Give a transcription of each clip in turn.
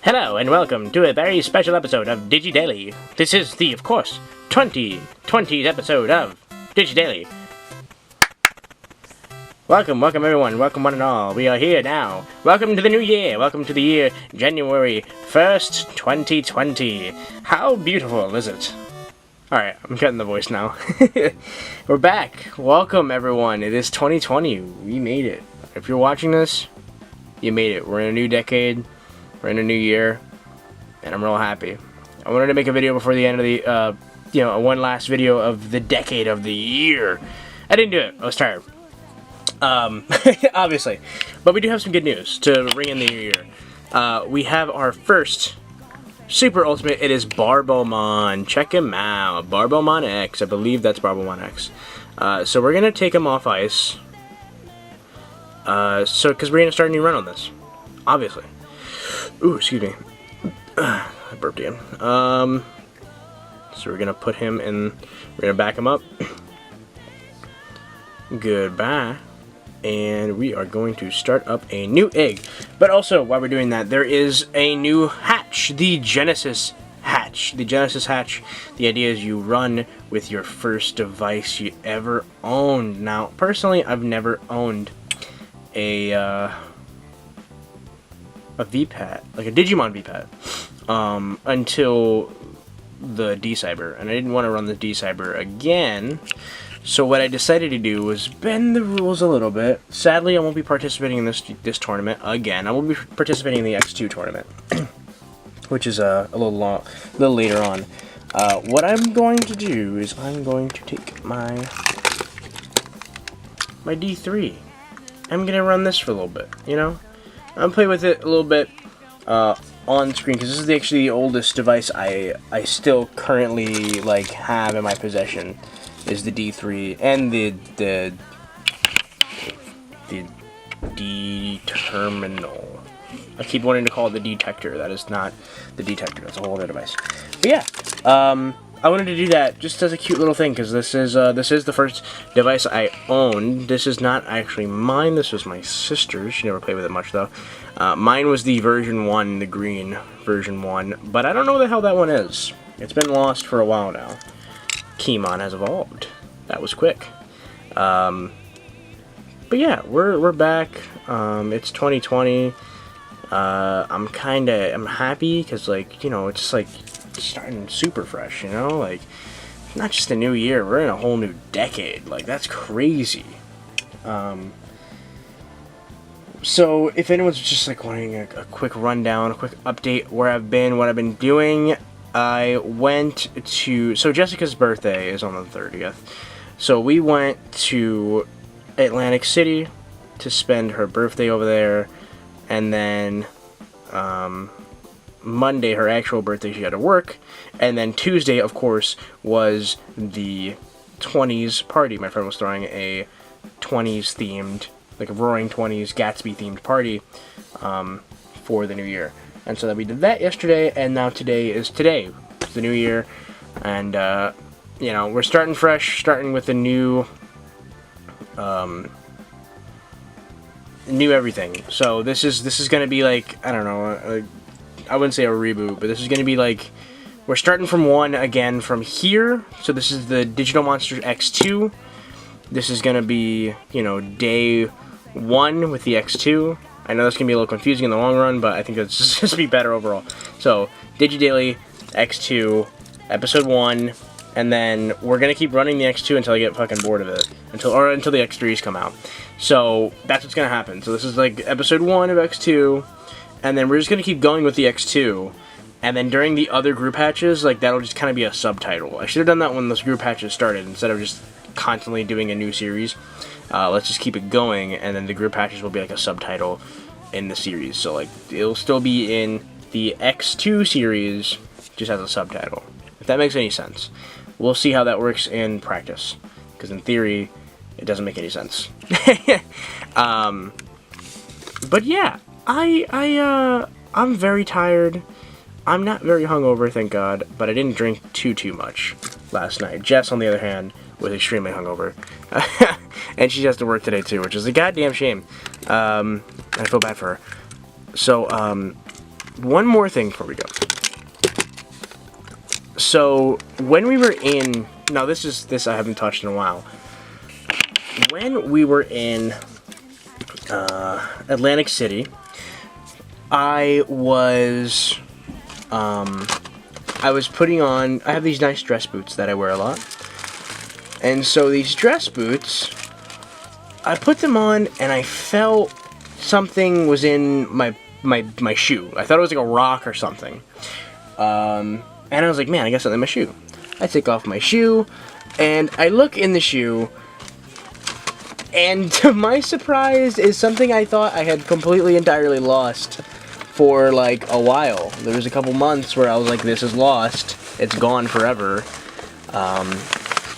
Hello and welcome to a very special episode of DigiDaily. This is the, of course, 2020 episode of DigiDaily. Welcome everyone, welcome one and all. We are here now. Welcome to the new year. Welcome to the year January 1st, 2020. How beautiful is it? Alright, I'm getting the voice now. We're back. Welcome everyone. It is 2020. We made it. If you're watching this, you made it. We're in a new decade. We're in a new year, and I'm real happy. I wanted to make a video before the end of the, one last video of the decade of the year. I didn't do it. I was tired. Obviously. But we do have some good news to ring in the new year. We have our first Super Ultimate. It is Barbomon. Check him out. Barbomon X. I believe that's Barbomon X. So we're going to take him off ice. Because we're going to start a new run on this. Obviously. Ooh, excuse me. I burped again. So we're gonna put him in. We're gonna back him up. Goodbye. And we are going to start up a new egg. But also, while we're doing that, there is a new hatch. The Genesis hatch. The Genesis hatch. The idea is you run with your first device you ever owned. Now, personally, I've never owned a V-Pad, like a Digimon V-Pad, until the D-Cyber, and I didn't want to run the D-Cyber again, so what I decided to do was bend the rules a little bit. Sadly, I won't be participating in this tournament again. I will be participating in the X2 tournament, which is a little later on. What I'm going to do is I'm going to take my D3. I'm going to run this for a little bit, you know? I'm playing with it a little bit on screen because this is actually the oldest device I still currently have in my possession is the D3 and the D-Terminal. I keep wanting to call it the Detector. That is not the Detector. That's a whole other device. But yeah, I wanted to do that just as a cute little thing because this is the first device I owned. This is not actually mine. This was my sister's. She never played with it much though. Mine was the version 1, the green version 1, but I don't know what the hell that one is. It's been lost for a while now. Keymon has evolved. That was quick. But yeah, we're back. It's 2020. I'm happy because it's just starting super fresh, not just a new year, we're in a whole new decade. That's crazy. So if anyone's just wanting a quick rundown, a quick update where I've been, what I've been doing, I went to, so Jessica's birthday is on the 30th, so we went to Atlantic City to spend her birthday over there, and then Monday, her actual birthday, she had to work, and then Tuesday, of course, was the 20s party. My friend was throwing a 20s themed, a Roaring 20s Gatsby themed party for the new year. And so that we did that yesterday, and now today is the new year, and we're starting fresh, starting with a new everything. So this is gonna be I don't know, I wouldn't say a reboot, but this is gonna be we're starting from 1 again from here. So this is the Digital Monsters X2. This is gonna be day 1 with the X2. I know that's gonna be a little confusing in the long run, but I think that's just gonna be better overall. So DigiDaily X2 episode 1, and then we're gonna keep running the X2 until I get fucking bored of it, until the X3s come out. So that's what's gonna happen. So this is episode 1 of X2, and then we're just gonna keep going with the X2, and then during the other group hatches, that'll just kind of be a subtitle. I should have done that when those group hatches started instead of just constantly doing a new series. Let's just keep it going, and then the group hatches will be a subtitle in the series. So it'll still be in the X2 series, just as a subtitle. If that makes any sense. We'll see how that works in practice, because in theory, it doesn't make any sense. But yeah, I'm very tired. I'm not very hungover, thank God, but I didn't drink too much last night. Jess, on the other hand, was extremely hungover. And she has to work today too, which is a goddamn shame. I feel bad for her. So, one more thing before we go. So when we were in, now this I haven't touched in a while. When we were in Atlantic City, I was putting on, I have these nice dress boots that I wear a lot. And so these dress boots, I put them on and I felt something was in my shoe. I thought it was like a rock or something. And I was like, man, I got something in my shoe. I take off my shoe and I look in the shoe, and to my surprise is something I thought I had completely entirely lost for like a while. There was a couple months where I was like, this is lost. It's gone forever.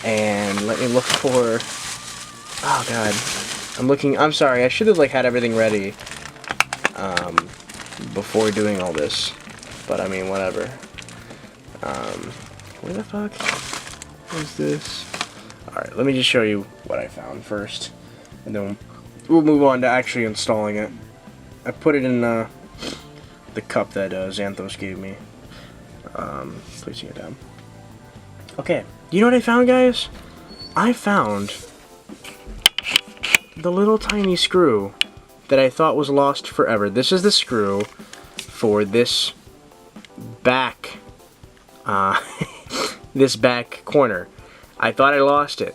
And let me look for, oh god. I'm sorry, I should have like had everything ready before doing all this. But I mean, whatever. Where the fuck is this? Alright, let me just show you what I found first. And then we'll move on to actually installing it. I put it in the cup that Xanthos gave me. Placing it down. Okay, you know what I found, guys? I found the little tiny screw that I thought was lost forever. This is the screw for this back, this back corner. I thought I lost it.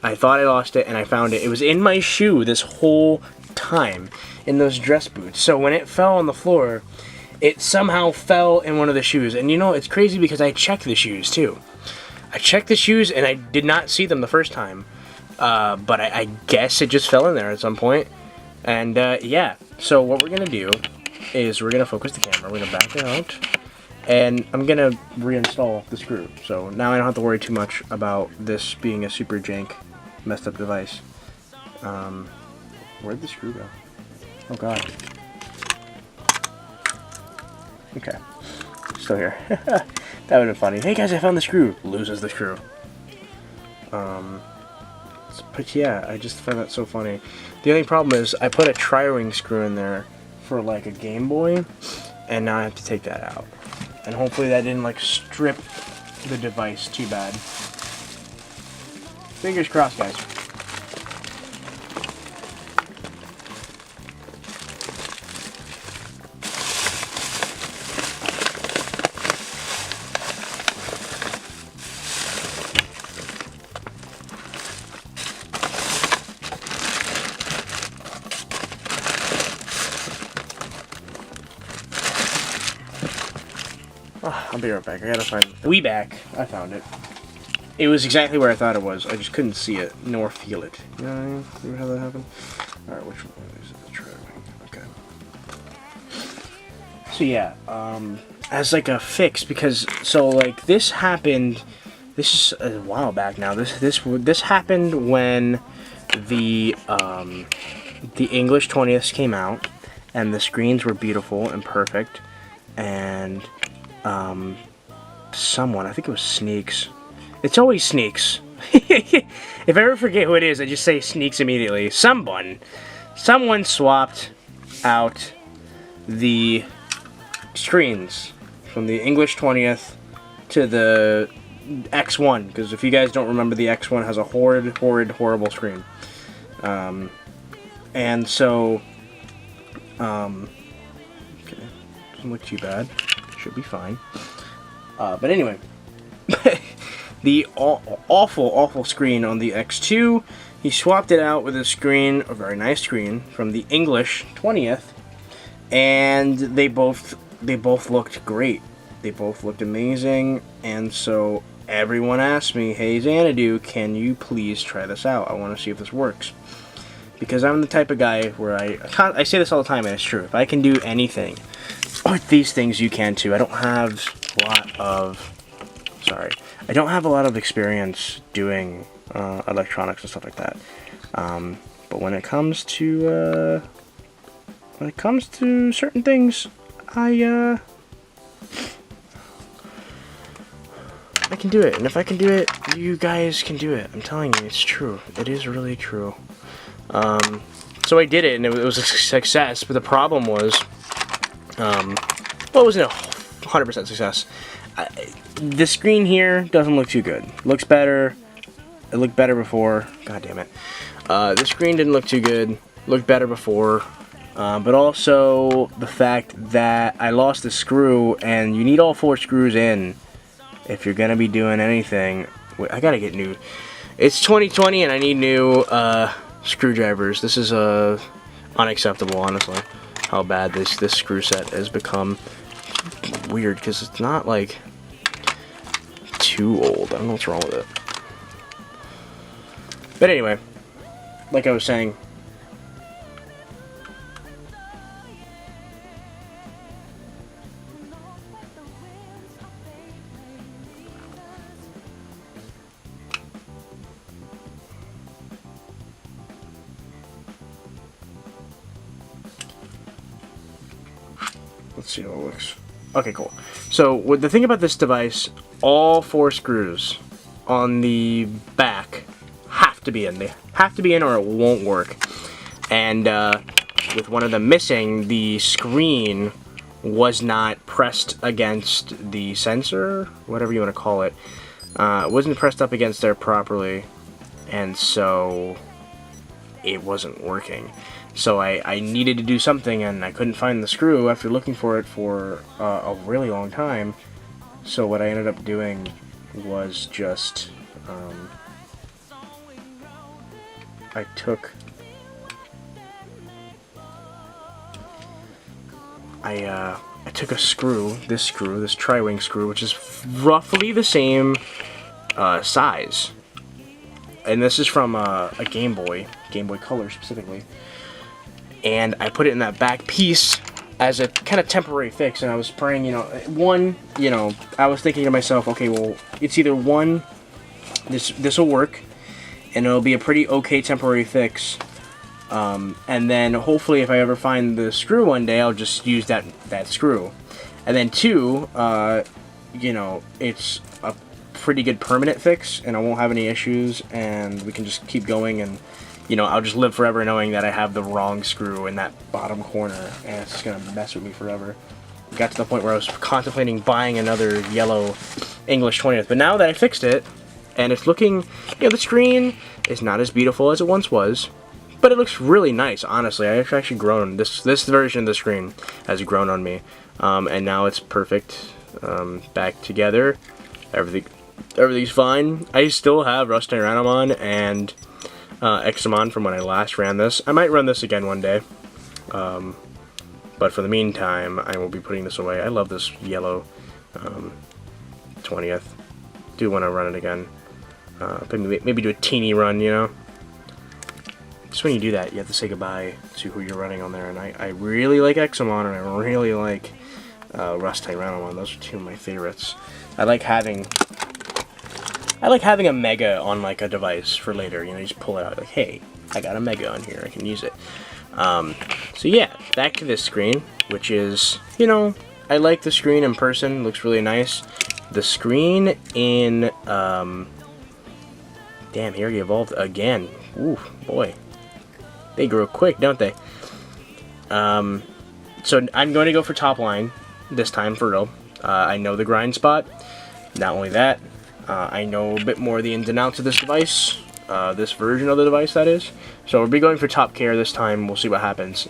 And I found it. It was in my shoe this whole time, in those dress boots. So when it fell on the floor, it somehow fell in one of the shoes. And you know, it's crazy because I checked the shoes too. I checked the shoes and I did not see them the first time. But I guess it just fell in there at some point. And yeah, so what we're going to do is we're going to focus the camera. We're going to back it out. And I'm going to reinstall the screw. So now I don't have to worry too much about this being a super jank, messed up device. Where'd the screw go? Oh god. Okay. Still here. That would have been funny. Hey guys, I found the screw. Loses the screw. But yeah, I just find that so funny. The only problem is I put a tri-ring screw in there for like a Game Boy, and now I have to take that out. And hopefully that didn't like strip the device too bad. Fingers crossed, guys. I'll be right back. I gotta find it. back. I found it. It was exactly where I thought it was. I just couldn't see it nor feel it. You know what I mean? Remember how that happened? Alright, which one is it? The tri-wing. Okay. So yeah, as like a fix, because so like this happened. This is a while back now. This happened when the English 20th came out, and the screens were beautiful and perfect, and someone, I think it was Sneaks. It's always Sneaks. If I ever forget who it is, I just say Sneaks immediately. Someone swapped out the screens from the English 20th to the X1, because if you guys don't remember, the X1 has a horrible screen. And so, okay, doesn't look too bad. Should be fine. But anyway, the awful screen on the X2, he swapped it out with a very nice screen from the English 20th, and they both looked great. They both looked amazing, and so everyone asked me, hey Xanadu, can you please try this out? I want to see if this works. Because I'm the type of guy where I say this all the time, and it's true. If I can do anything with these things, you can too. I don't have a lot of experience doing electronics and stuff like that. But when it comes to certain things, I can do it. And if I can do it, you guys can do it. I'm telling you, it's true. It is really true. So I did it, and it was a success. But the problem was, well, it wasn't a 100% success. The screen here doesn't look too good. Looks better. It looked better before. God damn it. The screen didn't look too good. Looked better before. But also the fact that I lost the screw, and you need all 4 screws in if you're gonna be doing anything. Wait, I gotta get new. It's 2020 and I need new screwdrivers. This is unacceptable, honestly. How bad this screw set has become. Weird, because it's not like too old. I don't know what's wrong with it. But anyway, like I was saying, let's see how it looks. Okay, cool. So, the thing about this device, all 4 screws on the back have to be in. They have to be in or it won't work. And with one of them missing, the screen was not pressed against the sensor, whatever you want to call it. It wasn't pressed up against there properly, and so it wasn't working. So I needed to do something, and I couldn't find the screw after looking for it for a really long time. So what I ended up doing was just I took a screw, this tri-wing screw, which is roughly the same size, and this is from a Game Boy Color specifically. And I put it in that back piece as a kind of temporary fix, and I was praying, I was thinking to myself, okay, well, it's either one, this will work, and it'll be a pretty okay temporary fix, and then hopefully if I ever find the screw one day, I'll just use that screw. And then 2, it's a pretty good permanent fix, and I won't have any issues, and we can just keep going, and I'll just live forever knowing that I have the wrong screw in that bottom corner, and it's just gonna mess with me forever. Got to the point where I was contemplating buying another yellow English 20th, but now that I fixed it, and it's looking, the screen is not as beautiful as it once was, but it looks really nice, honestly. I've actually grown. This version of the screen has grown on me, and now it's perfect, back together. Everything's fine. I still have Rust Tyrannomon and Examon from when I last ran this. I might run this again one day, but for the meantime, I will be putting this away. I love this yellow 20th. Do want to run it again. Maybe do a teeny run, Just when you do that, you have to say goodbye to who you're running on there, and I really like Examon, and I really like Rust Tyrannomon. Those are 2 of my favorites. I like having a Mega on like a device for later. You just pull it out like, hey, I got a Mega on here, I can use it. So yeah, back to this screen, which is, I like the screen in person. Looks really nice. The screen in damn, here he evolved again. Ooh, boy, they grow quick, don't they? So I'm going to go for top line this time for real. I know the grind spot. Not only that, I know a bit more of the ins and outs of this device, this version of the device, that is. So we'll be going for top care this time. We'll see what happens.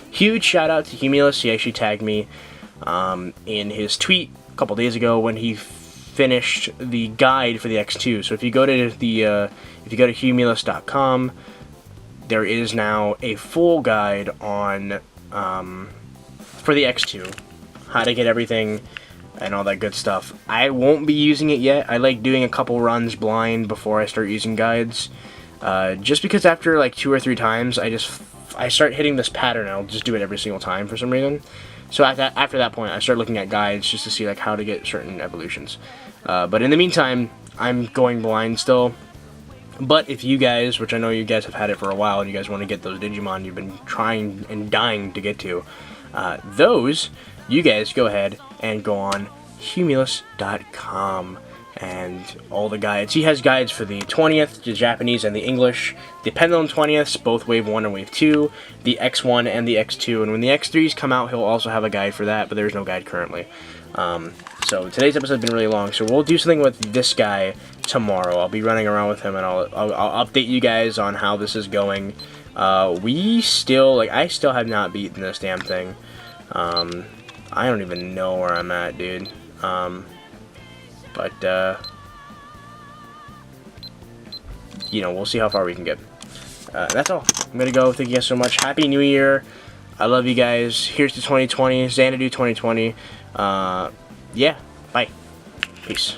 Huge shout out to Humulus. He actually tagged me in his tweet a couple days ago when he finished the guide for the X2. So if you go to Humulus.com, there is now a full guide on for the X2, how to get everything and all that good stuff. I won't be using it yet. I like doing a couple runs blind before I start using guides, just because after like 2 or 3 times I start hitting this pattern, and I'll just do it every single time for some reason. So after that point, I start looking at guides just to see like how to get certain evolutions. But in the meantime, I'm going blind still. But if you guys, which I know you guys have had it for a while, and you guys want to get those Digimon you've been trying and dying to get to, you guys go ahead and go on Humulus.com. and all the guides. He has guides for the 20th, the Japanese and the English, the Pendulum 20ths, both Wave 1 and Wave 2, the X1 and the X2, and when the X3s come out, he'll also have a guide for that, but there's no guide currently. So today's episode has been really long, so we'll do something with this guy tomorrow. I'll be running around with him, and I'll update you guys on how this is going. I still have not beaten this damn thing. I don't even know where I'm at, dude. You know, we'll see how far we can get. That's all. I'm gonna go. Thank you guys so much. Happy New Year. I love you guys. Here's to 2020. Xanadu 2020. Yeah. Bye. Peace.